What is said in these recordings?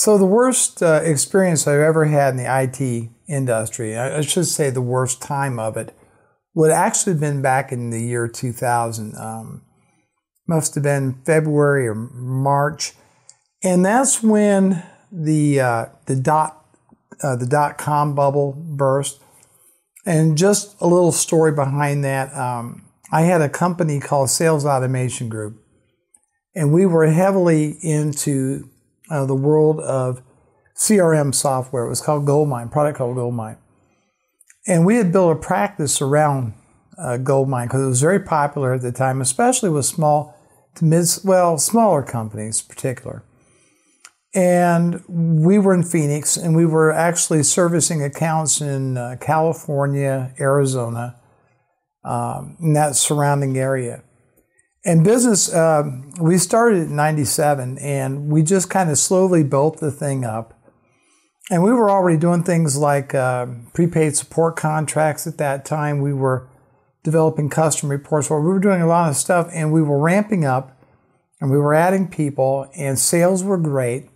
So the worst experience I've ever had in the IT industry, I should say the worst time of it, would actually have been back in the year 2000. Must have been February or March. And that's when the dot-com bubble burst. And just a little story behind that, I had a company called Sales Automation Group. And we were heavily into the world of CRM software. It was called Goldmine, product called Goldmine. And we had built a practice around Goldmine because it was very popular at the time, especially with small to smaller companies in particular. And we were in Phoenix, and we were actually servicing accounts in California, Arizona, in that surrounding area. And business, we started in '97, and we just kind of slowly built the thing up. And we were already doing things like prepaid support contracts at that time. We were developing custom reports. Well, we were doing a lot of stuff, and we were ramping up, and we were adding people, and sales were great.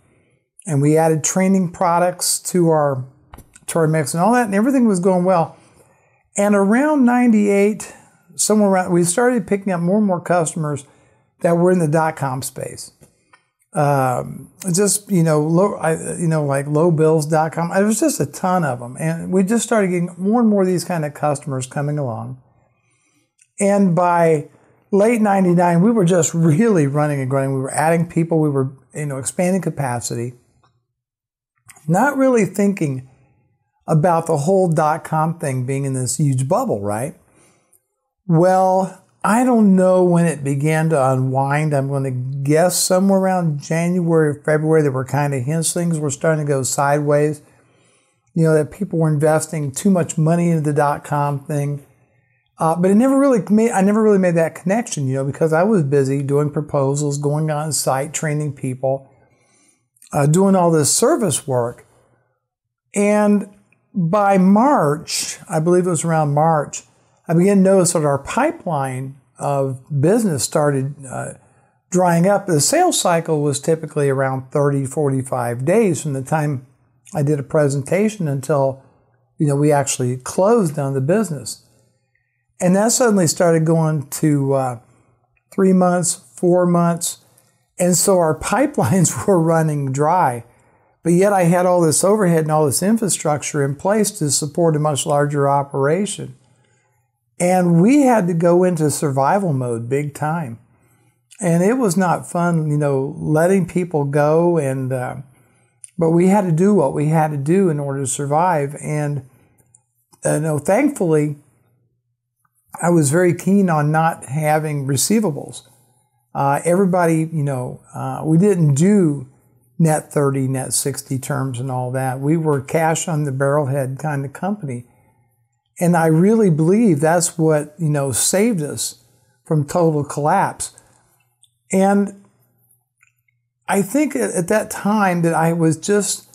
And we added training products to our mix and all that, and everything was going well. And around '98, somewhere around, we started picking up more and more customers that were in the dot-com space. Just, like lowbills.com. There was just a ton of them. And we just started getting more and more of these kind of customers coming along. And by late '99, we were just really running and growing. We were adding people. We were, expanding capacity. Not really thinking about the whole dot-com thing being in this huge bubble, right? Well, I don't know when it began to unwind. I'm going to guess somewhere around January or February. There were kind of hints things were starting to go sideways. That people were investing too much money into the dot-com thing. But I never really made that connection, because I was busy doing proposals, going on site, training people, doing all this service work. And by March, I believe it was around March, I began to notice that our pipeline of business started drying up. The sales cycle was typically around 30, 45 days from the time I did a presentation until, we actually closed on the business. And that suddenly started going to 3 months, 4 months. And so our pipelines were running dry. But yet I had all this overhead and all this infrastructure in place to support a much larger operation. And we had to go into survival mode big time. And it was not fun, letting people go. But we had to do what we had to do in order to survive. And thankfully, I was very keen on not having receivables. Everybody, we didn't do net 30, net 60 terms and all that. We were cash on the barrelhead kind of company. And I really believe that's what, saved us from total collapse. And I think at that time that I was just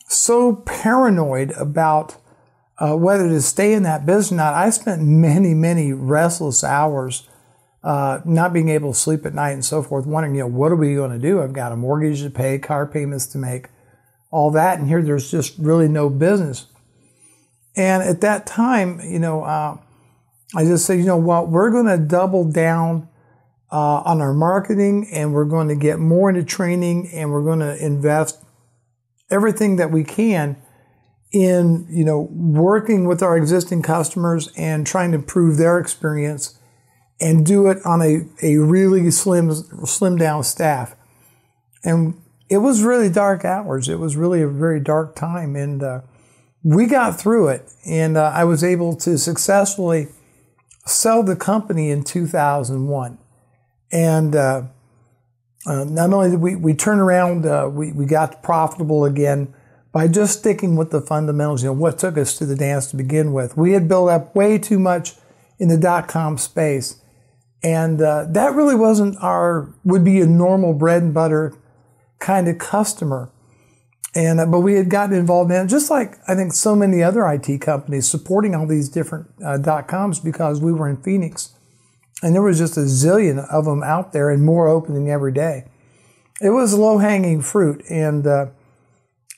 so paranoid about whether to stay in that business or not. I spent many, many restless hours not being able to sleep at night and so forth, wondering, what are we going to do? I've got a mortgage to pay, car payments to make, all that, and here there's just really no business. And at that time, I just said, we're going to double down on our marketing, and we're going to get more into training, and we're going to invest everything that we can in, working with our existing customers and trying to improve their experience and do it on a really slim down staff. And it was really dark hours. It was really a very dark time. And we got through it. And I was able to successfully sell the company in 2001. And not only did we turn around, we got profitable again by just sticking with the fundamentals, what took us to the dance to begin with. We had built up way too much in the dot-com space. And that really would be a normal bread and butter kind of customer. And but we had gotten involved in it, just like I think so many other IT companies, supporting all these different dot-coms because we were in Phoenix. And there was just a zillion of them out there and more opening every day. It was low-hanging fruit. And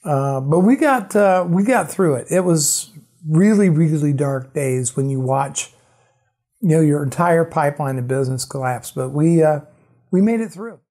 But we got through it. It was really, really dark days when you watch, your entire pipeline of business collapse. But we made it through.